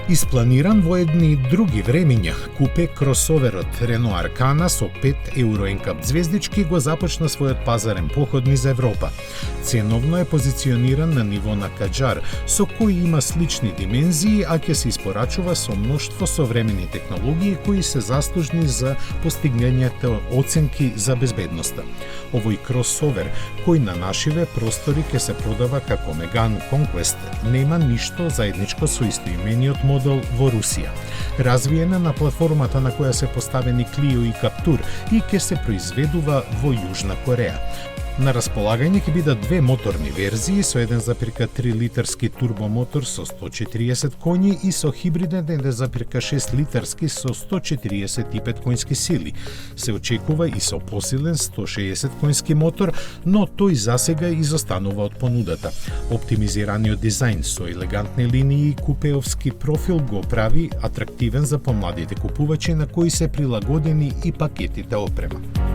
Испланиран во едни други времиња, купе кросоверот Рено Аркана со 5 евро енкап звездички го започна својот пазарен поход низ Европа. Ценовно е позициониран на ниво на Каџар, со кој има слични димензии, а ќе се испорачува со мноштво современи технологии кои се заслужни за постигнењето оценки за безбедноста. Овој кросовер, кој на нашиве простори ќе се продава како Меган Conquest, нема ништо заедничко со истоимениот модел во Русија. Развиена на платформата на која се поставени Clio и Captur и ќе се произведува во Јужна Кореја. На располагање ќе бидат две моторни верзии со 1,3 литарски турбомотор со 140 коњи и со хибриден 1,6 литарски со 145 коњски сили. Се очекува и со посилен 160 коњски мотор, но тој засега изостанува од понудата. Оптимизираниот дизајн со елегантни линии и купеовски профил го прави атрактивен за помладите купувачи на кои се прилагодени и пакетите опрема.